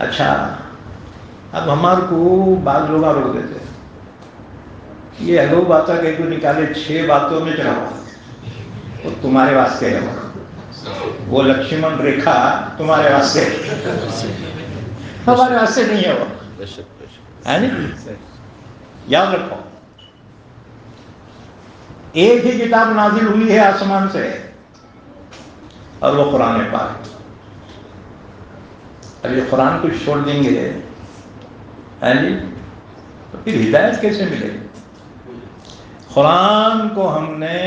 اچھا اب ہمارے کو بعض لوگ روک دیتے یہ اگو باتیں کہیں کو نکالے 6 باتوں میں چلا وہ تمہارے واسطے ہے وہ لکشمن ریکھا تمہارے واسطے ہمارے واسطے نہیں ہے وہ یاد رکھو ایک ہی کتاب نازل ہوئی ہے آسمان سے اور وہ قرآن پاک اب یہ قرآن کو چھوڑ دیں گے تو پھر ہدایت کیسے ملے گی قرآن کو ہم نے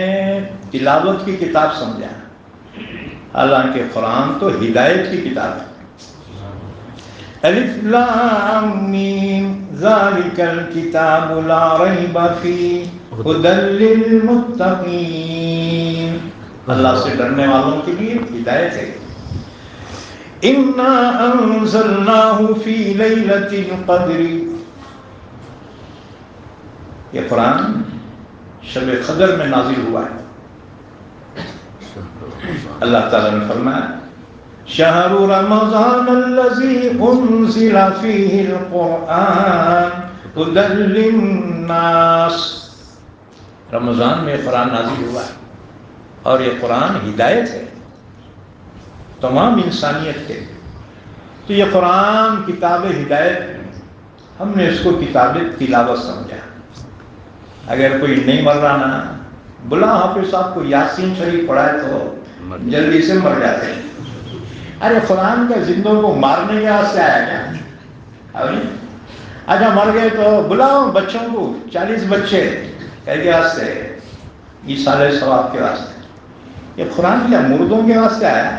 تلاوت کی کتاب سمجھا حالانکہ قرآن تو ہدایت کی کتاب ہے الف لام میم ذالک الکتاب لا ریب فیہ ھدی للمتقین اللہ سے ڈرنے والوں کے لیے ہدایت ہے انا انزلناہ فی لیلۃ القدر یہ قرآن شب قدر میں نازل ہوا ہے اللہ تعالیٰ نے فرمایا شہر رمضان الذی انزل فیہ القرآن ھدی للناس رمضان میں قرآن نازل ہوا ہے اور یہ قرآن ہدایت ہے تمام انسانیت کے تو یہ قرآن کتاب ہدایت ہم نے اس کو کتاب تلاوت سمجھا اگر کوئی نہیں مر رہا نا بلا حافظ صاحب کو یاسین شریف پڑھائے تو جلدی سے مر جاتے ہیں ارے قرآن کا زندوں کو مارنے کے واسطے آیا کیا اچھا مر گئے تو بلاؤ بچوں کو 40 بچے کے واسطے ایصال ثواب کے واسطے یہ قرآن کیا مردوں کے واسطے آیا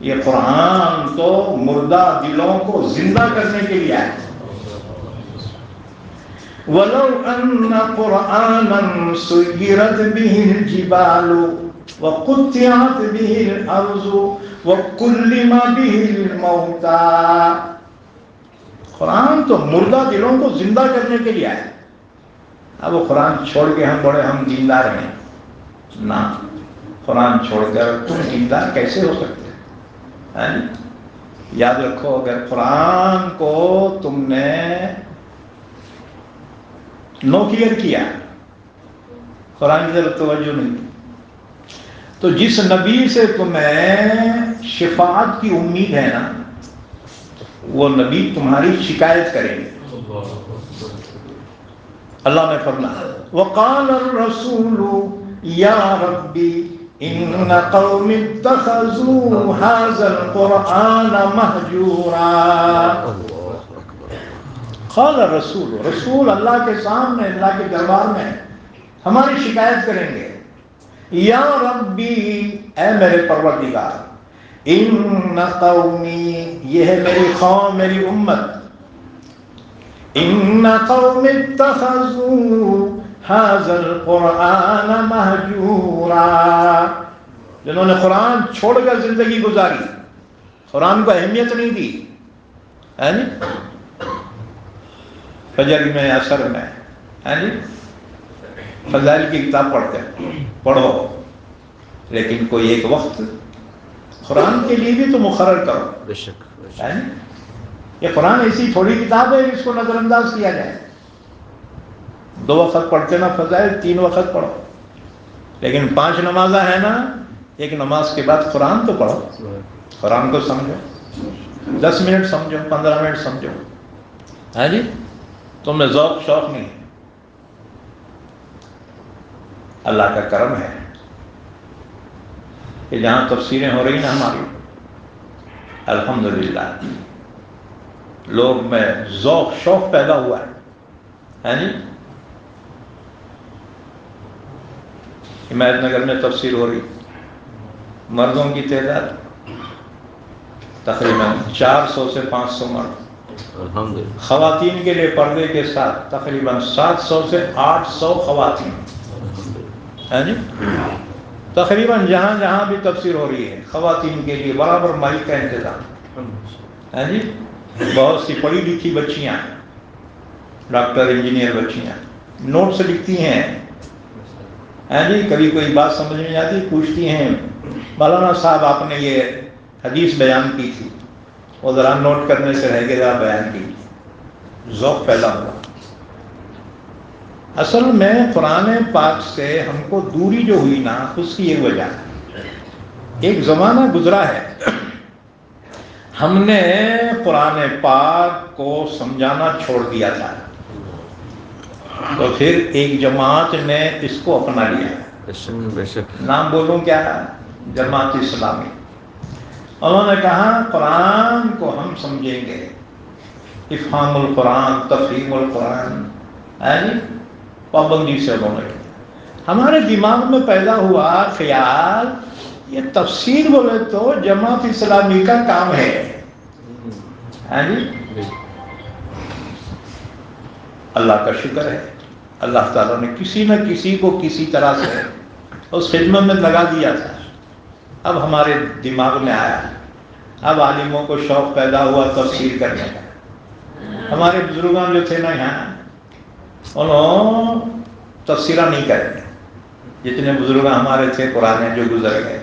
یہ قرآن تو مردہ دلوں کو زندہ کرنے کے لیے آیا وَلَوْ أَنَّ قُرْآنًا سُيِّرَتْ بِهِ الْجِبَالُ وَقُطِّعَتْ بِهِ الْأَرْضُ وَكُلِّمَ بِهِ الْمَوْتَى قرآن تو مردہ دلوں کو زندہ کرنے کے لیے آیا اب وہ قرآن چھوڑ کے ہم دیندار ہیں نہ قرآن چھوڑ کر تم دیندار کیسے ہو سکتے ہیں یاد رکھو اگر قرآن کو تم نے نوکیئر کیا قرآن کی طرف توجہ نہیں تو جس نبی سے تمہیں شفاعت کی امید ہے نا وہ نبی تمہاری شکایت کریں گے اللہ نے فرمایا وقال الرسول یا ربی ان قوم اتخذوا هذا القرآن مہجورا قال الرسول رسول اللہ کے سامنے اللہ کے دربار میں ہماری شکایت کریں گے یا ربی اے میرے پروردگار ان قومی یہ ہے میری قوم میری امت ان قوم اتخذوا هذا القرآن مہجورا جنہوں نے قرآن چھوڑ کر زندگی گزاری قرآن کو اہمیت نہیں دی فجر میں عصر میں فضائل کی کتاب پڑھتے پڑھو لیکن کوئی ایک وقت قرآن کے لیے بھی تو مقرر کرو بے شک یہ قرآن ایسی تھوڑی کتاب ہے اس کو نظر انداز کیا جائے 2 وقت پڑھتے نا فضائل 3 وقت پڑھو لیکن 5 نمازیں ہیں نا ایک نماز کے بعد قرآن تو پڑھو قرآن کو سمجھو 10 منٹ سمجھو 15 منٹ سمجھو جی تم میں ذوق شوق نہیں اللہ کا کرم ہے کہ جہاں تفسیریں ہو رہی نا ہماری الحمدللہ لوگ میں ذوق شوق پیدا ہوا ہے جی حمایت نگر میں تفسیر ہو رہی مردوں کی تعداد تقریباً 400 سے 500 مرد خواتین کے لیے پردے کے ساتھ تقریباً 700 سے 800 خواتین جی تقریباً جہاں جہاں بھی تفسیر ہو رہی ہے خواتین کے لیے برابر مائک کا انتظام جی بہت سی پڑھی لکھی بچیاں ڈاکٹر انجینئر بچیاں نوٹس لکھتی ہیں جی کبھی کوئی بات سمجھ نہیں آتی پوچھتی ہیں مولانا صاحب آپ نے یہ حدیث بیان کی تھی وہ ذرا نوٹ کرنے سے رہ گیا بیان کی ذوق پیدا ہوا۔ اصل میں قرآن پاک سے ہم کو دوری جو ہوئی نا، اس کی ایک وجہ ہے۔ ایک زمانہ گزرا ہے، ہم نے قرآن پاک کو سمجھانا چھوڑ دیا تھا، تو پھر ایک جماعت نے اس کو اپنا لیا۔ نام بولوں کیا؟ جماعت اسلامی۔ انہوں نے کہا قرآن کو ہم سمجھیں گے، افہام القرآن، تفہیم القرآن، پابندی سے انہوں نے۔ ہمارے دماغ میں پیدا ہوا خیال یہ تفسیر بولے تو جماعت اسلامی کا کام ہے۔ اللہ کا شکر ہے، اللہ تعالیٰ نے کسی نہ کسی کو کسی طرح سے اس خدمت میں لگا دیا تھا۔ اب ہمارے دماغ میں آیا، اب عالموں کو شوق پیدا ہوا تفسیر کرنے کا۔ ہمارے بزرگان جو تھے نا یہاں، انہوں تفسیرہ نہیں کرتے۔ جتنے بزرگ ہمارے تھے پرانے جو گزر گئے،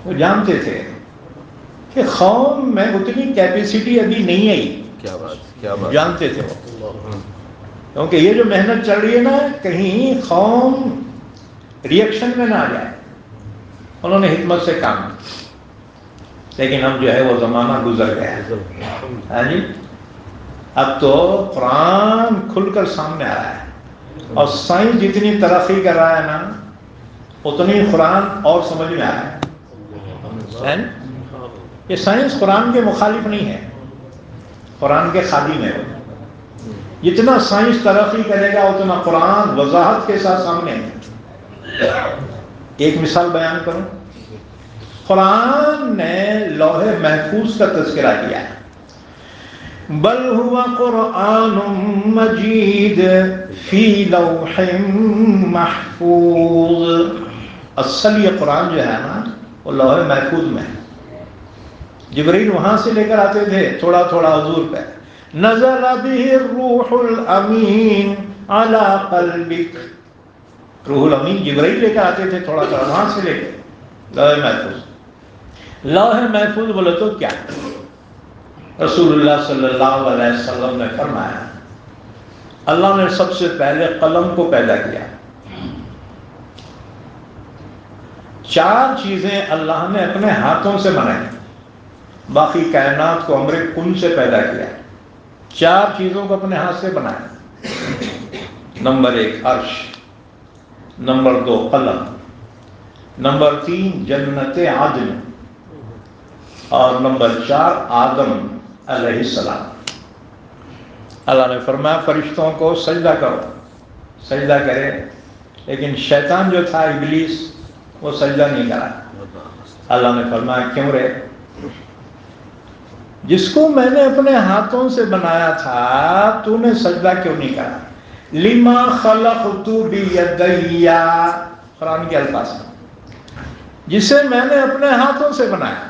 وہ جانتے تھے کہ قوم میں اتنی کیپیسٹی ابھی نہیں آئی۔ کیا بات جانتے تھے وہ، کیونکہ یہ جو محنت چل رہی ہے نا، کہیں قوم ریئیکشن میں نہ آ جائے۔ انہوں نے حکمت سے کام کیا، لیکن اب جو ہے وہ زمانہ گزر گیا۔ اب تو قرآن کھل کر سامنے آ رہا ہے، اور سائنس جتنی ترقی کر رہا ہے نا، اتنی قرآن اور سمجھ میں آ رہا ہے۔ یہ سائنس قرآن کے مخالف نہیں ہے، قرآن کے خادم ہے۔ جتنا سائنس ترقی کرے گا اتنا قرآن وضاحت کے ساتھ سامنے ہے۔ ایک مثال بیان کروں، قرآن نے لوح محفوظ کا تذکرہ کیا ہے، بل هو قرآن مجید فی لوح محفوظ۔ اصل یہ قرآن جو ہے نا، وہ لوح محفوظ میں ہے۔ جبرائیل وہاں سے لے کر آتے تھے تھوڑا تھوڑا حضور پہ، نزل به الروح الامین علی قلبک۔ روح الامین جبرائیل لے کر آتے تھے تھوڑا تھوڑا وہاں سے لے کر لوح محفوظ۔ لوح محفوظ بولے تو کیا؟ رسول اللہ صلی اللہ علیہ وسلم نے فرمایا، اللہ نے سب سے پہلے قلم کو پیدا کیا۔ 4 چیزیں اللہ نے اپنے ہاتھوں سے بنائی، باقی کائنات کو امر کن سے پیدا کیا۔ 4 چیزوں کو اپنے ہاتھ سے بنایا۔ نمبر 1 عرش، نمبر 2 قلم، نمبر 3 جنت عدن، اور نمبر 4 آدم علیہ السلام۔ اللہ نے فرمایا فرشتوں کو سجدہ کرو، سجدہ کرے، لیکن شیطان جو تھا ابلیس، وہ سجدہ نہیں کرا۔ اللہ نے فرمایا کیوں رے؟ جس کو میں نے اپنے ہاتھوں سے بنایا تھا تو نے سجدہ کیوں نہیں کرا؟ لما خلقت بیدی، قرآن کے الفاظ جسے میں نے اپنے ہاتھوں سے بنایا۔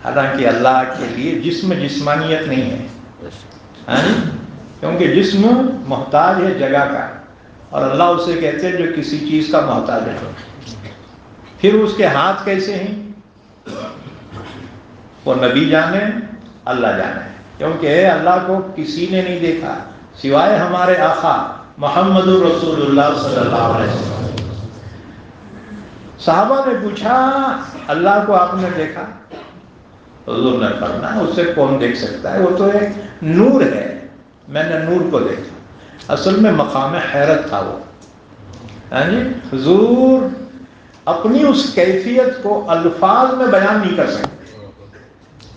حالانکہ اللہ کے لیے جسم جسمانیت نہیں ہے، کیونکہ جسم محتاج ہے جگہ کا، اور اللہ اسے کہتے ہیں جو کسی چیز کا محتاج ہے۔ پھر اس کے ہاتھ کیسے ہیں؟ وہ نبی جانے، اللہ جانے، کیونکہ اللہ کو کسی نے نہیں دیکھا سوائے ہمارے آقا محمد رسول اللہ صلی اللہ علیہ وسلم۔ صحابہ نے پوچھا اللہ کو آپ نے دیکھا؟ حضور نے فرمایا اس سے کون دیکھ سکتا ہے، وہ تو ایک نور ہے، میں نے نور کو دیکھا۔ اصل میں مقام حیرت تھا وہ، حضور اپنی اس کیفیت کو الفاظ میں بیان نہیں کر سکتے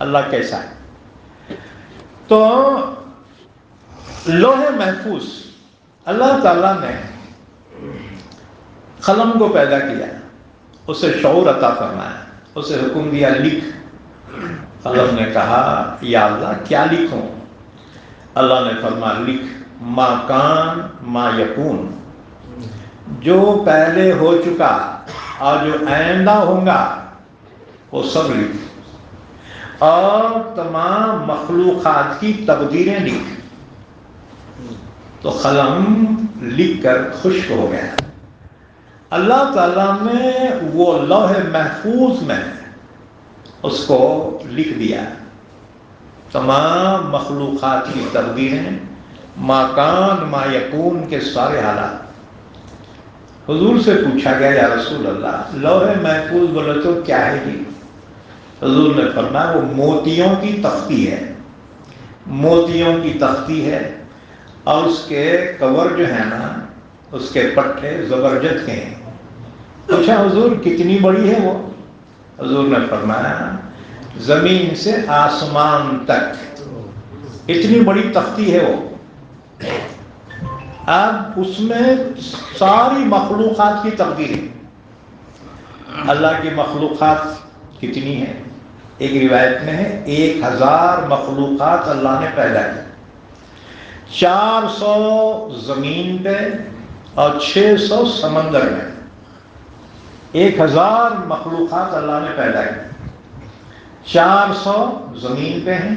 اللہ کیسا ہے۔ تو لوح محفوظ، اللہ تعالیٰ نے قلم کو پیدا کیا، اسے شعور عطا فرمایا، اسے حکم دیا لکھ۔ قلم نے کہا یا اللہ کیا لکھوں؟ اللہ نے فرمایا لکھ ما کان ما یکون، جو پہلے ہو چکا اور جو آئندہ ہوگا وہ سب لکھ، اور تمام مخلوقات کی تقدیریں لکھ۔ تو قلم لکھ کر خشک ہو گیا۔ اللہ تعالیٰ نے وہ لوح محفوظ میں اس کو لکھ دیا۔ تمام مخلوقات کی تقدیریں، ما کان ما یکون کے سارے حالات۔ حضور سے پوچھا گیا یا رسول اللہ لوح محفوظ بولے تو کیا ہے جی؟ حضور نے فرمایا وہ موتیوں کی تختی ہے، موتیوں کی تختی ہے، اور اس کے کور جو ہے نا، اس کے پٹھے زبرجد کے ہیں۔ پوچھا حضور کتنی بڑی ہے وہ؟ حضور نے فرمایا زمین سے آسمان تک اتنی بڑی تختی ہے وہ۔ اب اس میں ساری مخلوقات کی تقدیر ہے۔ اللہ کی مخلوقات کتنی ہے؟ ایک روایت میں ہے 1000 مخلوقات اللہ نے پیدا کی، 400 زمین پہ اور 600 سمندر میں۔ 1000 مخلوقات اللہ نے پیدا کی، 400 زمین پہ ہیں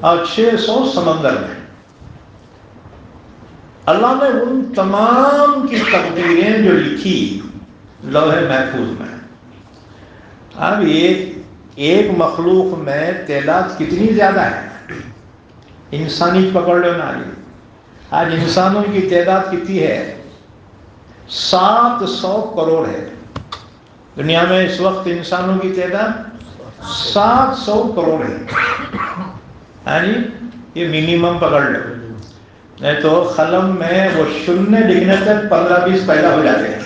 اور 600 سمندر میں۔ اللہ نے ان تمام کی تقدیریں جو لکھی لوح محفوظ میں۔ اب ایک مخلوق میں تعداد کتنی زیادہ ہے؟ انسانی پکڑ لو نا، آج انسانوں کی تعداد کتنی ہے؟ 700 کروڑ ہے دنیا میں اس وقت انسانوں کی تعداد 700 کروڑ ہے۔ یعنی یہ منیمم پکڑ لو، نہیں تو قلم میں وہ شنیہ لکھنے تک 15-20 پیدا ہو جاتے ہیں۔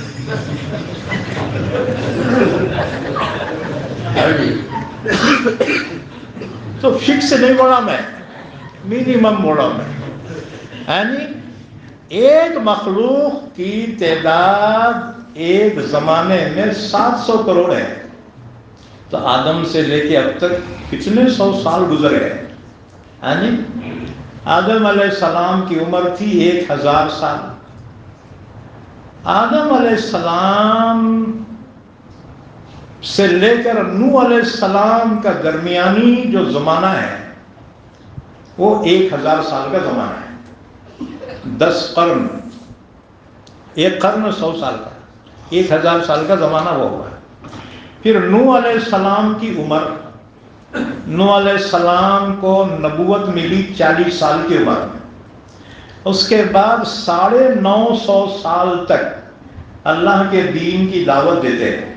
تو فکس نہیں بولا میں، منیمم بولا میں۔ یعنی ایک مخلوق کی تعداد ایک زمانے میں 700 کروڑ ہے، تو آدم سے لے کے اب تک کتنے 100 سال گزر گئے۔ یعنی آدم علیہ السلام کی عمر تھی 1000 سال۔ آدم علیہ السلام سے لے کر نوح علیہ السلام کا درمیانی جو زمانہ ہے وہ 1000 سال کا زمانہ ہے۔ 10 قرن، ایک قرن 100 سال کا، 1000 سال کا زمانہ وہ ہوا۔ پھر نوح علیہ السلام کی عمر، نوح علیہ السلام کو نبوت ملی 40 سال کی عمر میں۔ اس کے بعد 950 سال تک اللہ کے دین کی دعوت دیتے ہیں۔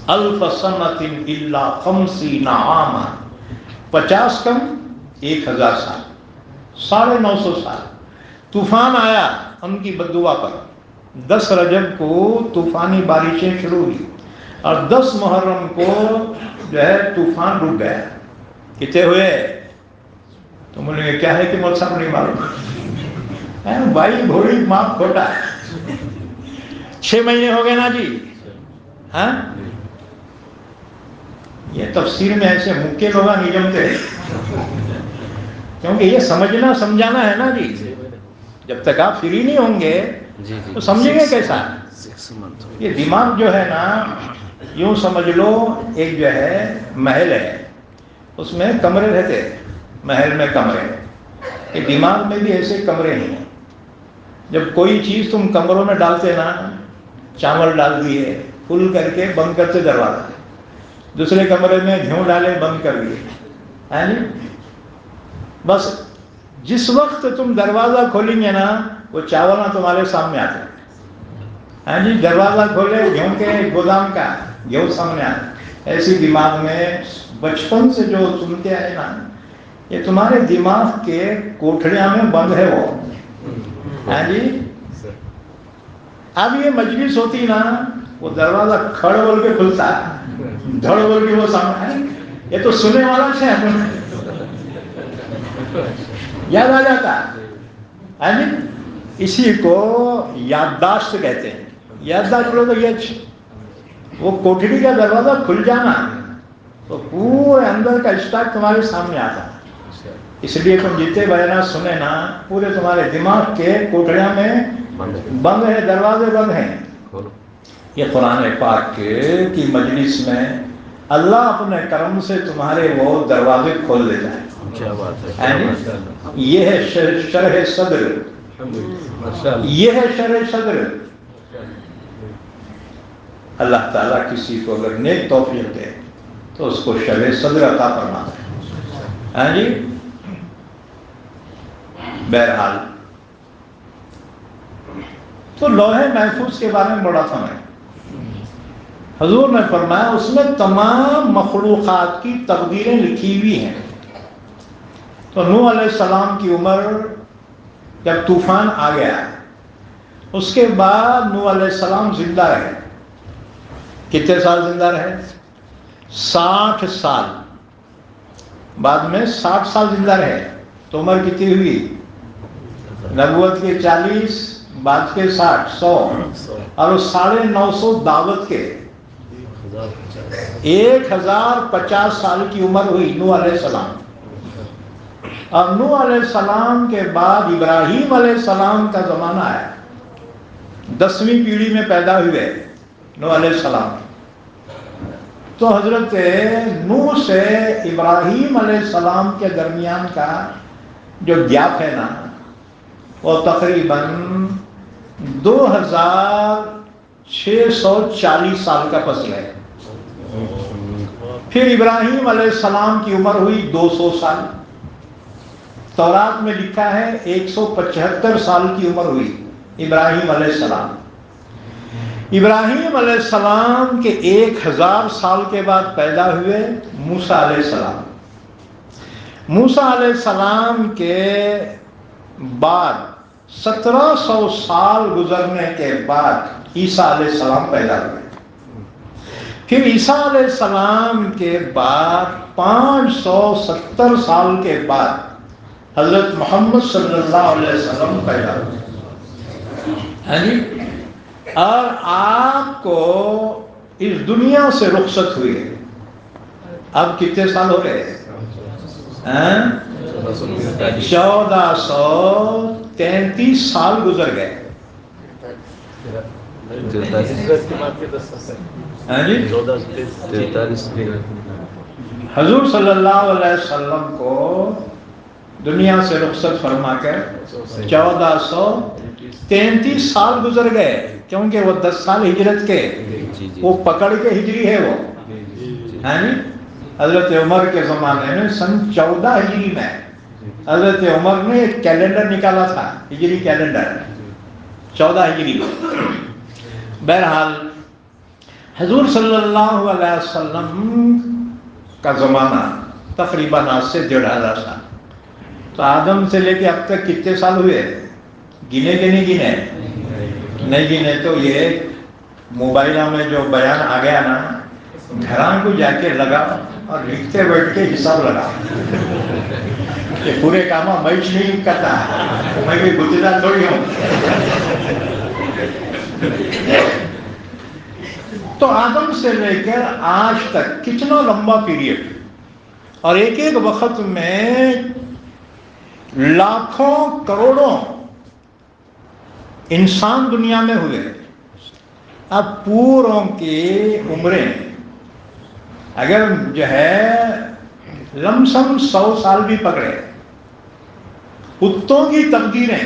الف سنۃ الا 50 عاما، 50 کم 1000 سال، 950 سال۔ طوفان آیا ان کی بددعا پر، 10 رجب کو طوفانی بارشیں شروع ہوئی اور 10 محرم کو جو ہے طوفان رک گیا۔ کتنے ہوئے؟ تو بولیں گے کیا ہے کہ مول صاحب نہیں معلوم؟ بھائی گھوڑی ماپ کھوٹا ہے، 6 مہینے ہو گئے نا جی۔ ہاں یہ تفسیر میں ایسے مکے لوگ نہیں جمتے، کیونکہ یہ سمجھنا سمجھانا ہے نا جی۔ جب تک آپ فری نہیں ہوں گے تو سمجھیں گے کیسا؟ یہ دماغ جو ہے نا، یوں سمجھ لو ایک جو ہے محل ہے، اس میں کمرے رہتے، محل میں کمرے، یہ دماغ میں بھی ایسے کمرے نہیں ہیں۔ جب کوئی چیز تم کمروں میں ڈالتے نا، چاول ڈال دیے کھل کر کے بند کرتے دروازہ، دوسرے کمرے میں گھیوں ڈالے بند کر دیے، یعنی بس جس وقت تم دروازہ کھولیں گے نا وہ چاول نہ تمہارے سامنے آتے ہیں۔ ہاں جی، دروازہ کھولے گھیوں کے گودام کا، گھیوں سامنے آتے۔ ایسی دماغ میں بچپن سے جو سنتے آئے نا، یہ تمہارے دماغ کے کوٹھڑیاں میں بند ہے وہ۔ ہاں جی، اب یہ مجلس ہوتی نا، وہ دروازہ کھڑ بول کے کھلتا ہے، دھڑ بول کے وہ سامنے ہے، یہ تو سننے والا سے یاد آ جاتا ہے۔ اسی کو یادداشت کہتے ہیں۔ یادداشت بولے تو یہ وہ کوٹھڑی کا دروازہ کھل جانا تو پورے اندر کا اسٹاک تمہارے سامنے آتا ہے۔ اس لیے تم جتنے بیانات سنے نا، پورے تمہارے دماغ کے کوٹھڑیاں میں بند ہے، دروازے بند ہیں۔ یہ قرآن پاک کی مجلس میں اللہ اپنے کرم سے تمہارے وہ دروازے کھول دیتا ہے۔ کیا بات ہے، یہ ہے شرح صدر، یہ ہے شرح صدر۔ اللہ تعالیٰ کسی کو اگر نیک توفیق دے تو اس کو شرح صدر عطا فرماتا ہے۔ ہاں جی بہرحال تو لوح محفوظ کے بارے میں بڑا تھا میں حضور نے فرمایا اس میں تمام مخلوقات کی تقدیریں لکھی ہوئی ہیں. تو نوح علیہ السلام کی عمر جب طوفان آ گیا اس کے بعد نوح علیہ السلام زندہ رہے. کتنے سال زندہ رہے؟ 60 سال. بعد میں 60 سال زندہ رہے. تو عمر کتنی ہوئی؟ نبوت کے 40 بعد کے 60 100 اور 950 دعوت کے 1050 سال کی عمر ہوئی نوح علیہ السلام. اور نوح علیہ السلام کے بعد ابراہیم علیہ السلام کا زمانہ ہے. 10ویں پیڑھی میں پیدا ہوئے نوح علیہ السلام. تو حضرت نوح سے ابراہیم علیہ السلام کے درمیان کا جو گیپ ہے نا وہ تقریباً 2640 سال کا فاصلہ ہے. پھر ابراہیم علیہ السلام کی عمر ہوئی 200 سال. تورات میں لکھا ہے 175 سال کی عمر ہوئی ابراہیم علیہ السلام. ابراہیم علیہ السلام کے 1000 سال کے بعد پیدا ہوئے موسیٰ علیہ السلام. موسیٰ علیہ السلام کے بعد 1700 سال گزرنے کے بعد عیسیٰ علیہ السلام پیدا ہوئے. پھر عیسیٰ علیہ السلام کے بعد 570 سال کے بعد حضرت محمد صلی اللہ علیہ وسلم پیدا ہوئے. اور آپ کو اس دنیا سے رخصت ہوئے. اب کتنے سال ہو گئے؟ 1433 سال گزر گئے. حضور صلی اللہ علیہ وسلم کو دنیا سے رخصت فرما کر 1433 سال گزر گئے. کیونکہ وہ 10 سال ہجرت کے وہ پکڑ کے ہجری ہے وہ. حضرت عمر کے زمانے میں سن 14 ہجری میں حضرت عمر نے ایک کیلنڈر نکالا تھا، ہجری کیلنڈر 14 ہجری. بہرحال حضور صلی اللہ علیہ وسلم کا زمانہ تقریباً آج سے 1500 سال. تو آدم سے لے کے اب تک کتنے سال ہوئے؟ گنے کہ نہیں گنے؟ نہیں گنے. تو یہ موبائلوں میں جو بیان آ گیا نا، گھراں کو جا کے لگا اور لکھتے بیٹھ کے حساب لگا کہ پورے کام میں نہیں کرتا، میں کوئی گجرات تھوڑی ہوں. تو آدم سے لے کر آج تک کتنا لمبا پیریڈ، اور ایک ایک وقت میں لاکھوں کروڑوں انسان دنیا میں ہوئے. اب پوروں کی عمریں اگر جو ہے لم سم 100 سال بھی پکڑے، کتوں کی تقدیریں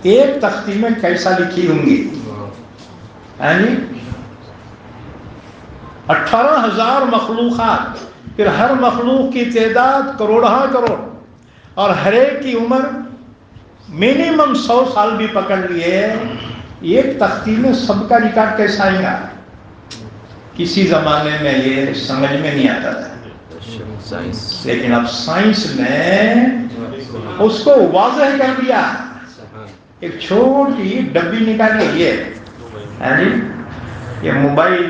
ایک تختی میں کیسا لکھی ہوں گی؟ 18,000 مخلوقات، پھر ہر مخلوق کی تعداد کروڑہ کروڑ، اور ہر ایک کی عمر منیمم 100 سال بھی پکڑ لیے. ایک تختی میں سب کا ریکارڈ کیسا آئے گا؟ کسی زمانے میں یہ سمجھ میں نہیں آتا تھا، لیکن اب سائنس نے اس کو واضح کر دیا. ایک چھوٹی ڈبی نکالی یہ موبائل،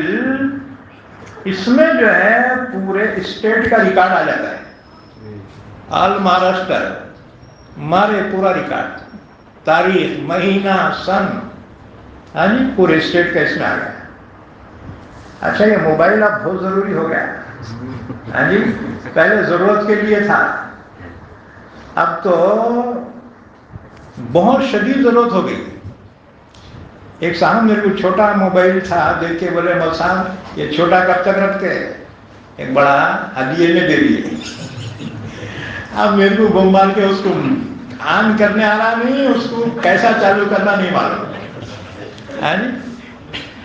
اس میں جو ہے پورے اسٹیٹ کا ریکارڈ آ جاتا ہے. آل مہاراشٹر مارے پورا ریکارڈ، تاریخ، مہینہ، سن، پورے اسٹیٹ کا اس میں آ گیا. اچھا یہ موبائل اب بہت ضروری ہو گیا. پہلے ضرورت کے لیے تھا، اب تو بہت شدید ضرورت ہو گئی. ایک صاحب میرے کو چھوٹا موبائل تھا، دیکھ کے بولے مول صاحب یہ چھوٹا کب تک رکھتے؟ ایک بڑا ہدیے میں دے دیے. اب میرے کو بمبار کے اس کو آن کرنے آ رہا نہیں، اس کو کیسا چالو کرنا نہیں معلوم.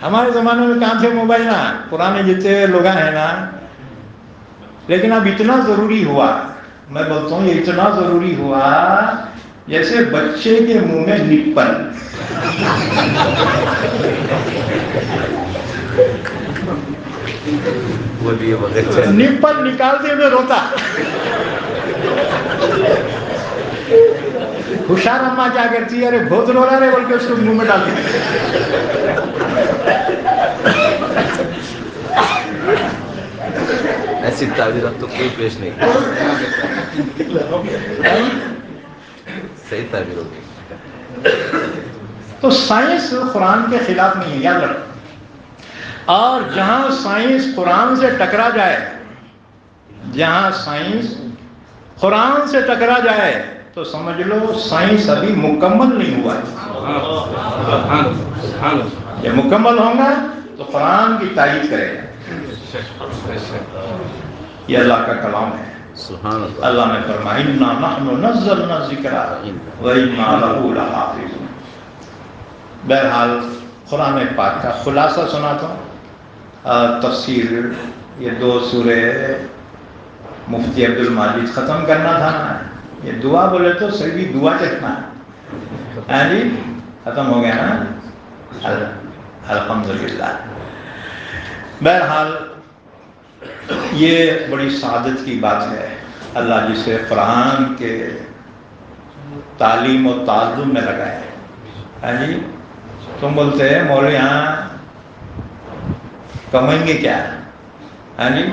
ہمارے زمانے میں کہاں تھے موبائل نا؟ پرانے جتنے لوگ ہیں نا لیکن اب اتنا ضروری ہوا، میں بولتا ہوں یہ اتنا ضروری ہوا جیسے بچے کے منہ میں نپل. نپل نکالتے ہوئے روتا. ہوشیار اماں کیا کرتی ہے، ارے بہت رو رہا ہے بول کے اس کو منہ میں ڈال دیتی. ایسی تعبیرات تو کوئی پیش نہیں. صحیح تعبیر ہوگی. تو سائنس قرآن کے خلاف نہیں ہے، یاد رکھو. اور جہاں سائنس قرآن سے ٹکرا جائے، جہاں سائنس قرآن سے ٹکرا جائے تو سمجھ لو سائنس ابھی مکمل نہیں ہوا ہے. یہ مکمل ہوگا تو قرآن کی تائید کرے گا. یہ اللہ کا کلام ہے. سبحان اللہ. اللہ نے فرمایا انا نحن نزلنا الذکر وانا له لحافظون. بہرحال قرآن پاک کا خلاصہ سناتا ہوں. تفسیر یہ 2 سورے مفتی عبد المجید ختم کرنا تھا نا. یہ دعا بولے تو صرف دعا چکنا ہے جی. ختم ہو گیا نا، الحمدللہ. بہرحال یہ بڑی سعادت کی بات ہے. اللہ جسے قرآن کے تعلیم و تعلم میں لگائے. جی تم بولتے ہیں مولوی یہاں کمائیں گے کیا؟ جی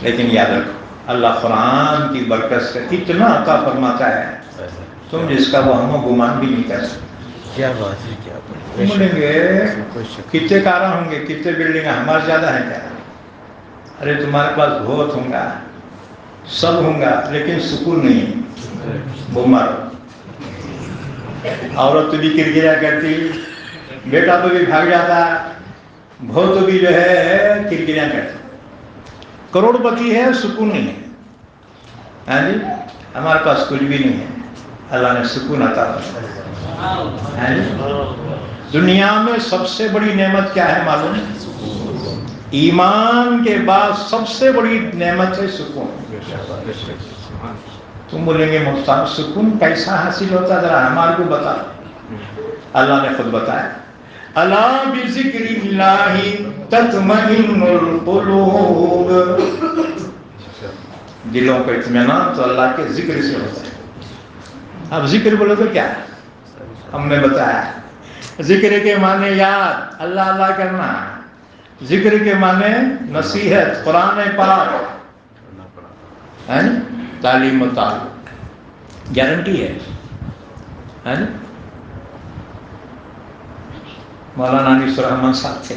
لیکن یاد رکھو اللہ قرآن کی برکت سے اتنا عطا فرماتا ہے تم جس کا وہ ہم گمان بھی نہیں کر سکتے. کیا بات ہے، کیا تم بولیں گے کتنے کارا ہوں گے، کتنے بلڈنگ ہمارے زیادہ ہیں کیا؟ ارے تمہارے پاس بہت ہوں گا، سب ہوں گا، لیکن سکون نہیں. بمر عورت بھی کرکریا کرتی، بیٹا تو بھی بھاگ جاتا، بہت بھی جو ہے کرکریا کرتی. کروڑ پتی ہے، سکون نہیں ہے. ہاں جی ہمارے پاس کچھ بھی نہیں ہے. اللہ نے سکون عطا فرمایا. دنیا میں سب سے بڑی نعمت کیا ہے معلوم ہے؟ ایمان کے بعد سب سے بڑی نعمت ہے سکون. تم بولیں گے مفتاح سکون کیسا حاصل ہوتا ہے، ذرا ہمارے کو بتا. اللہ نے خود بتایا الا بذکر اللہ تطمئن القلوب. دلوں کا اطمینان تو اللہ کے ذکر سے ہوتا ہے. اب ذکر بولے تو کیا ہم نے بتایا. ذکر کے معنی یاد، اللہ اللہ کرنا. ذکر کے معنی نصیحت، قرآن پاک، تعلیم و تعلم. گارنٹی ہے. مولانا انیس الرحمن صاحب تھے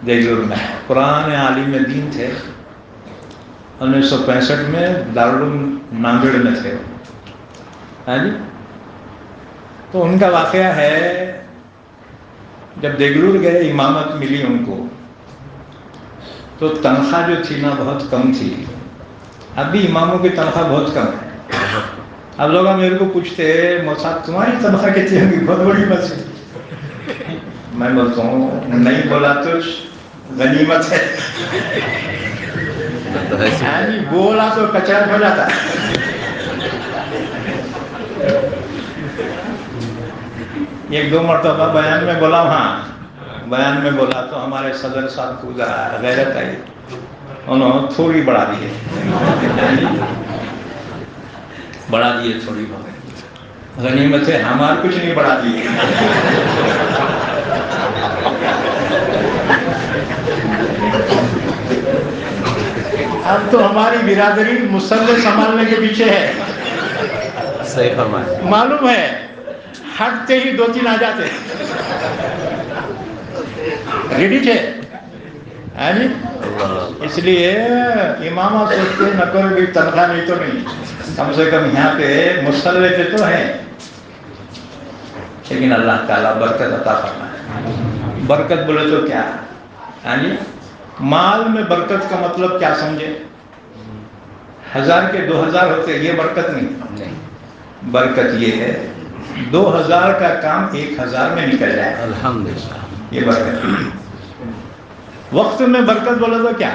دیگلور میں، قرآن عالم دین تھے. 1965 میں دارالعلوم ناندیڑ میں تھے. تو ان کا واقعہ ہے جب دیگلور گئے امامت ملی ان کو تو تنخواہ جو تھی نا بہت کم تھی. اب بھی اماموں کی تنخواہ بہت کم ہے. اب لوگ میرے کو پوچھتے صاحب تمہاری تنخواہ کتنی ہوگی، بہت بڑی بات ہے. میں بولتا ہوں نہیں بولا تو غنیمت ہے، بولا تو کچرا ہو جاتا ہے. ایک 2 مرتبہ بیان میں بولا، ہاں بیان میں بولا تو ہمارے صدر صاحب کو غیرت آئی، انہوں تھوڑی بڑھا دیے، بڑھا دیے تھوڑی بہت. غنیمت ہے ہمارے کچھ نہیں بڑھا دیے. اب تو ہماری برادری مسلح سنبھالنے کے پیچھے ہے. صحیح فرمایا. معلوم ہے ہٹتے ہی 2-3 آ جاتے. ریڈی تھے. اس لیے امامہ سوچتے نہ کرو بھی تنخواہ نہیں تو نہیں، کم سے کم یہاں پہ مسلح پہ تو ہے. لیکن اللہ تعالیٰ برکت عطا فرمائے. برکت بولے تو کیا ہے؟ مال میں برکت کا مطلب کیا سمجھے؟ 1000 کے 2000 ہوتے، یہ برکت نہیں. برکت یہ ہے 2000 کا کام 1000 میں نکل جائے. الحمدللہ. یہ برکت. وقت میں برکت بولے تو کیا؟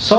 100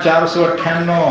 498,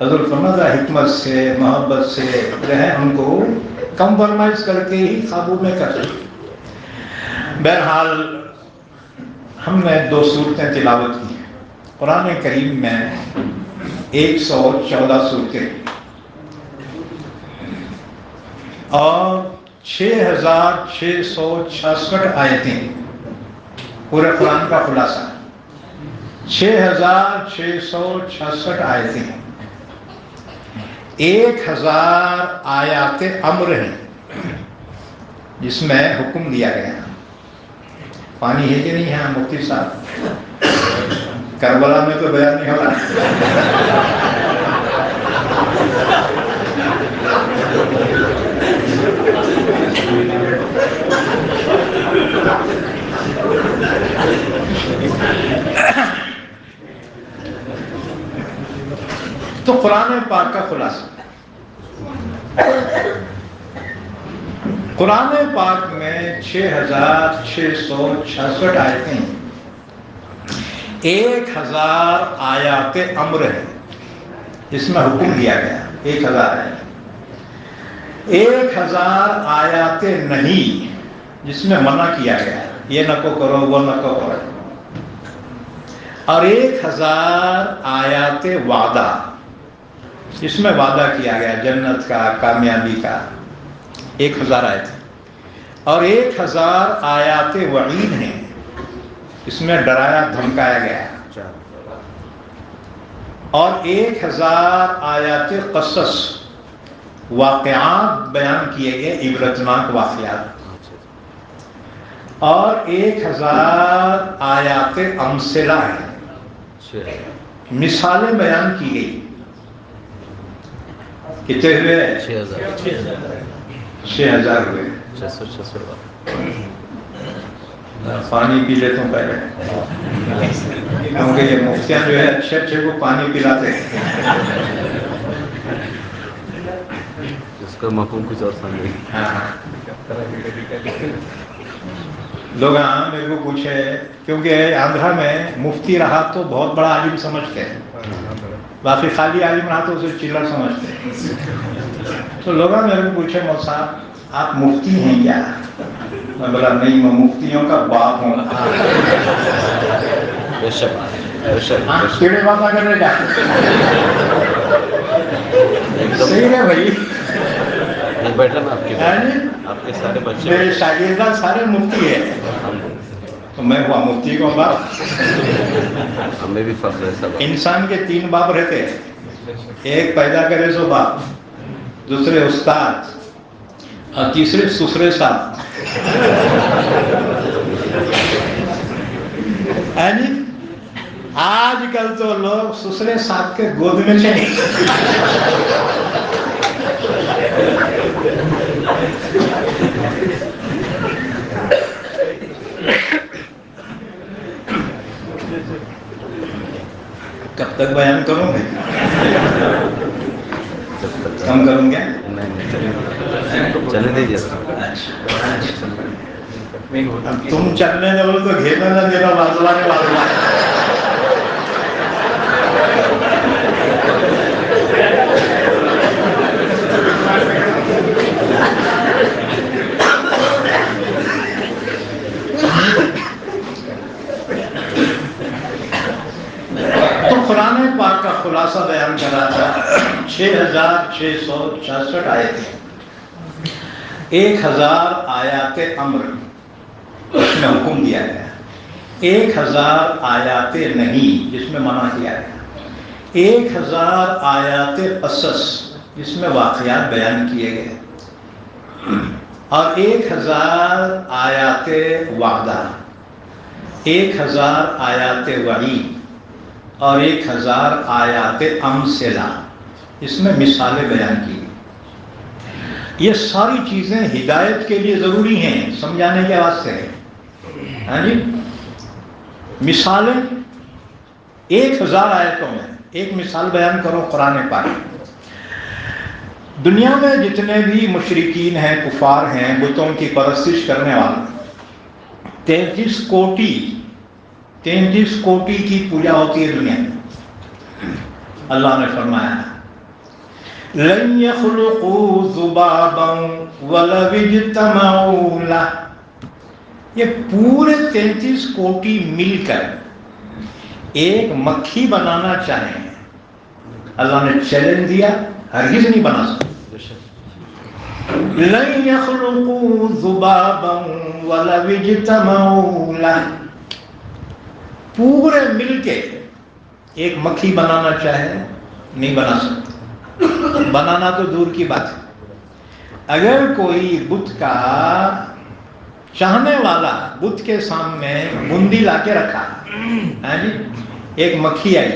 حضور فرمایا حکمت سے محبت سے رہیں ان کو کمپرومائز کر کے ہی قابو میں کر سکتے. بہرحال ہم نے 2 صورتیں تلاوت کی ہیں. قرآن کریم میں 114 صورتیں اور 6666 آیتیں پورے قرآن کا خلاصہ. 6666 آیتیں 1000 آیات امر ہیں جس میں حکم دیا گیا. پانی ہے کہ نہیں ہے مفتی صاحب؟ کربلا میں تو بیان نہیں ہو رہا. تو قرآن پاک کا خلاصہ. قرآن پاک میں 6666 آیتیں 1000 آیات امر ہیں جس میں حکم دیا گیا. 1000 ہے. 1000 آیات نہیں جس میں منع کیا گیا یہ نہ کو کرو وہ نہ کو کرو. اور 1000 آیات وعدہ جس میں وعدہ کیا گیا جنت کا کامیابی کا. 1000 آیت اور 1000 آیات وعید ہیں اس میں ڈرایا دھمکایا گیا. اور 1000 آیات قصص واقعات بیان کیے گئے عبرتناک واقعات. اور 1000 آیات امثلہ ہیں مثالیں بیان کی گئی. کتنے ہوئے؟ 6000 ہوئے. پانی پی لیتا ہوں پہلے کیونکہ یہ مفتیاں جو ہے اچھے اچھے کو پانی پلاتے ہیں. اس کا مفہوم کچھ اور سمجھے. لوگ میرے کو پوچھے کیونکہ آندھرا میں مفتی رہا تو بہت بڑا عالم سمجھتے ہیں باقی خالی عالم رہا تو اسے چلر سمجھتے ہیں. تو لوگ میرے کو پوچھے مول صاحب آپ مفتی ہیں کیا؟ میں بولا نہیں میں مفتیوں کا باپ ہوں. کیڑے بابا کرنے جا صحیح ہے بھائی. بیٹھا نا آپ کے سارے بچے میرے شاگردان سارے مفتی ہیں تو میں ہوا مفتی کو باپ. ہمیں بھی فخر ہے سب. انسان کے 3 باپ رہتے ہیں. ایک پیدا کرے سو باپ, دوسرے استاد اور تیسرے سسرے صاحب. آج کل تو لوگ سسرے صاحب کے گود میں چلے. کب تک بیان کروں گے؟ کم کروں گے؟ چلنے دیجیے. اب تم چلنے دو تو گھیرنے نہ دینا بازلا کے بازلا. تو قرآن پاک کا خلاصہ بیان کرا تھا. 6666 آیتیں 1000 آیات امر اس میں حکم دیا گیا. 1000 آیات نہیں جس میں منع کیا گیا. 1000 آیات قصص جس میں واقعات بیان کیے گئے. اور 1000 آیات وعدہ, 1000 آیات وعید اور 1000 آیات امثلہ اس میں مثالیں بیان کی. یہ ساری چیزیں ہدایت کے لیے ضروری ہیں, سمجھانے کے واسطے. ہاں جی, مثالیں 1000 آیتوں میں ایک مثال بیان کرو قرآن پاک. دنیا میں جتنے بھی مشرکین ہیں, کفار ہیں, بتوں کی پرستش کرنے والے 33 کوٹی کی پوجا ہوتی ہے دنیا میں. اللہ نے فرمایا لن يخلقوا ذبابا ولو اجتمعوا له، یہ پورے 33 کوٹی مل کر ایک مکھی بنانا چاہیں، اللہ نے چیلنج دیا، ہرگز نہیں بنا سکتے۔ لن يخلقوا ذبابا ولو اجتمعوا له، پورے مل کے ایک مکھی بنانا چاہے نہیں بنا سکتے، بنانا تو دور کی بات ہے۔ اگر کوئی بت کا چاہنے والا بت کے سامنے بندی لا کے رکھا، ہاں جی، ایک مکھی آئی،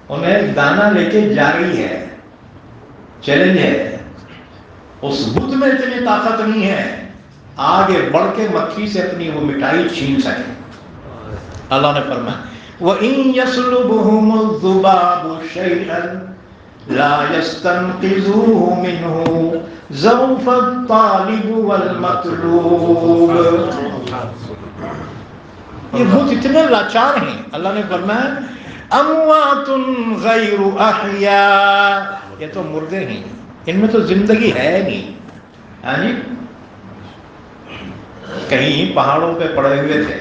انہیں دانا لے کے جا رہی ہے، چیلنج ہے، اس بت میں اتنی طاقت نہیں ہے آگے بڑھ کے مکھی سے اپنی وہ مٹھائی چھین سکے۔ اللہ نے فرمایا وَإِن يَسْلُبْهُمُ الذُّبَابُ شَيْئًا لَا يَسْتَنْقِذُوهُ مِنْهُ ضَعُفَ الطَّالِبُ وَالْمَطْلُوبُ۔ یہ بت اتنے لاچار ہیں، اللہ نے فرمایا أَمْوَاتٌ غَيْرُ أَحْيَاء، یہ تو مردے ہیں، ان میں تو زندگی ہے نہیں۔ ہاں جی، کہیں پہاڑوں پہ پڑے ہوئے تھے،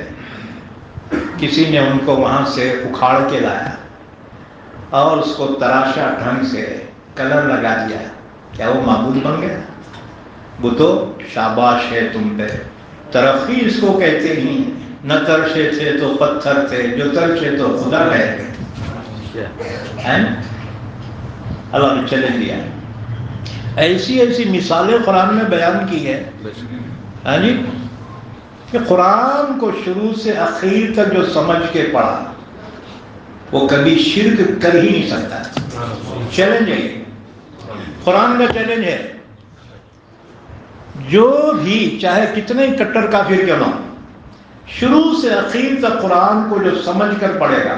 کسی نے ان کو وہاں سے اکھاڑ کے لایا اور اس کو تراشا، ڈھنگ سے کلر لگا دیا، کیا وہ معبود بن گیا؟ وہ تو شاباش ہے تم پہ، ترقی اس کو کہتے ہیں، نہ ترشے تھے تو پتھر تھے، جو ترشے تو خدا ہے۔ اللہ نے چلے دیا۔ ایسی ایسی مثالیں قرآن میں بیان کی ہے، ہاں جی، کہ قرآن کو شروع سے اخیر تک جو سمجھ کے پڑھا وہ کبھی شرک کر ہی نہیں سکتا۔ چیلنج ہے، قرآن کا چیلنج ہے، جو بھی چاہے کتنے کٹر کافر کیوں نہ ہو، شروع سے اخیر تک قرآن کو جو سمجھ کر پڑھے گا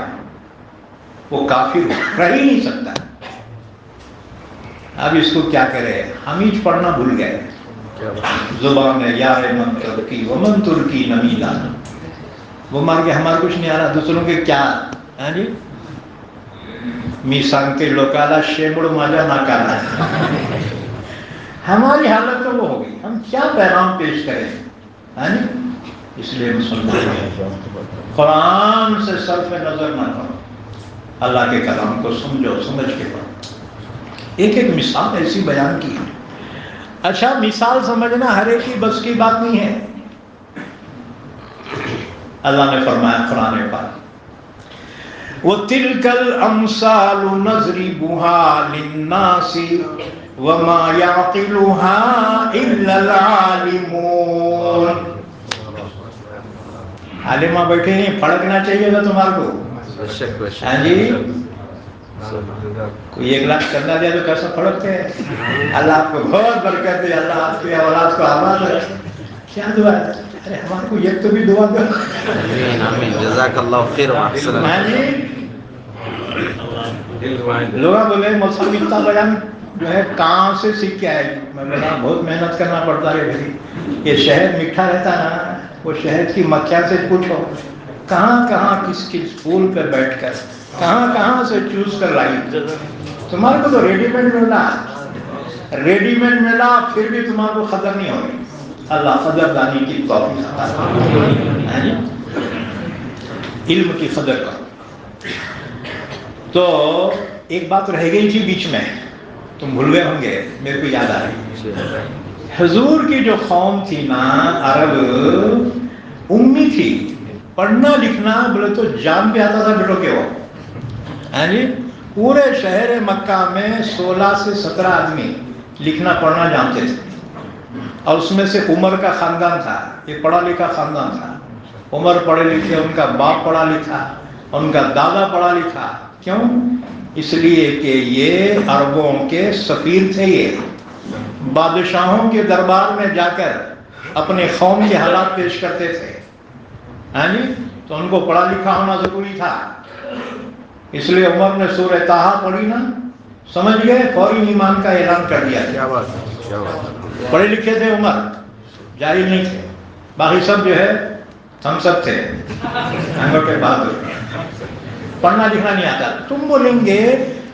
وہ کافر رہ ہی نہیں سکتا۔ اب اس کو کیا کرے، ہم ہی پڑھنا بھول گئے، زبان ہے یار من ترکی ومن ترکی نمیلا، وہ مار کے ہمارا کچھ نہیں آ رہا، دوسروں کے کیا، ہاں جی، میسان کے لوکالا شیمڑ ماجا نہ کالا، ہماری حالت تو وہ ہوگی، ہم کیا پیغام پیش کریں، ہاں جی۔ اس لیے مسلمان قرآن سے صرف نظر نہ کرو، اللہ کے کلام کو سمجھو، سمجھ کے پڑھو۔ ایک ایک مثال ایسی بیان کی ہے۔ اچھا، مثال سمجھنا ہر ایک کی بس کی بات نہیں ہے۔ اللہ نے فرمایا قرآن پاک وَتِلْكَ الْأَمْثَالُ نَضْرِبُهَا لِلنَّاسِ وَمَا يَعْقِلُهَا إِلَّا الْعَالِمُونَ۔ عالمہ بیٹھے ہیں، پھڑکنا چاہیے گا تمہارے کو، ہاں جی، کوئی 1 لاکھ کرنا دیا تو کیسا پھڑکتے ہیں؟ اللہ آپ کو بہت برکت دے، اللہ آپ کی اولاد کو آباد رکھے۔ کیا دعا ہے؟ ارے ہمارے کو ایک تو بھی دعا دو۔ آمین آمین، جزاک اللہ خیر واحسن۔ لوگ بولے مولوی اتنا بیان جو ہے کہاں سے سیکھ کے آئے؟ میں بولا بہت محنت کرنا پڑتا ہے بھائی، یہ شہد میٹھا رہتا نا، وہ شہد کی مکھیاں سے پوچھو کہاں کہاں کس کس پھول پہ بیٹھ کر کہاں کہاں سے چوز کر لائی۔ تمہارے کو تو ریڈی میڈ ملا، ریڈی میڈ ملا، پھر بھی تمہارے کو قدر نہیں ہوگی۔ اللہ قدر دانی کی توفیق عطا فرمائے، علم کی قدر کرو۔ تو ایک بات رہ گئی تھی بیچ میں، تم بھول گئے ہوں گے، میرے کو یاد آ رہی۔ حضور کی جو قوم تھی نا، عرب امی تھی، پڑھنا لکھنا بولے تو جان پہ آتا تھا بیٹوں کے وہ، ہاں جی، پورے شہر مکہ میں 16 سے 17 آدمی لکھنا پڑھنا جانتے تھے، اور اس میں سے عمر کا خاندان تھا، یہ پڑھا لکھا خاندان تھا۔ عمر پڑھے لکھے، ان کا باپ پڑھا لکھا، ان کا دادا پڑھا لکھا۔ کیوں؟ اس لیے کہ یہ عربوں کے سفیر تھے، یہ بادشاہوں کے دربار میں جا کر اپنے قوم کے حالات پیش کرتے تھے، ہاں جی، تو ان کو پڑھا لکھا ہونا ضروری تھا۔ اس لیے عمر نے سورہ طٰہٰ پڑھی نا، سمجھ گئے، فوری ایمان کا اعلان کر دیا۔ کیا بات ہے، کیا بات ہے۔ پڑھے لکھے تھے عمر، جاہل نہیں تھے، باقی سب جو ہے ہم سب تھے انگوٹھے بہادر، پڑھنا لکھنا نہیں آتا۔ تم بولیں گے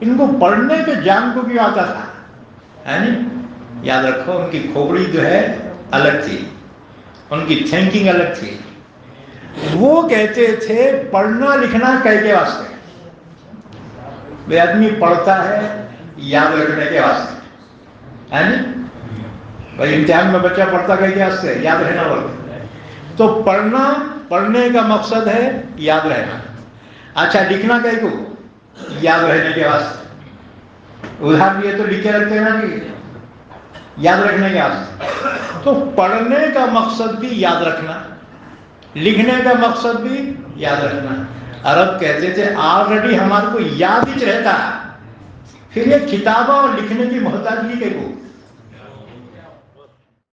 ان کو پڑھنے کے جان کو بھی آتا تھا، ہے نا؟ یاد رکھو ان کی کھوپڑی جو ہے الگ تھی، ان کی تھنکنگ الگ تھی۔ وہ کہتے تھے پڑھنا لکھنا کہہ کے واسطے، وہ آدمی پڑھتا ہے یاد رکھنے کے واسطے، ہے نا؟ بھائی امتحان میں بچہ پڑھتا کہہ کے واسطے، یاد رہنا بولتے، تو پڑھنے کا مقصد ہے یاد رہنا۔ اچھا لکھنا کہیں کو یاد رہنے کے واسطے، ادھر بھی یہ تو لکھے رکھتے ہیں نا کہ یاد رکھنے کے واسطے۔ تو پڑھنے کا مقصد بھی یاد رکھنا، لکھنے کا مقصد بھی یاد رکھنا۔ عرب کہتے تھے آلریڈی ہمارے کو یاد ہی رہتا ہے، پھر یہ کتابوں اور لکھنے کی محتاجگی کے کو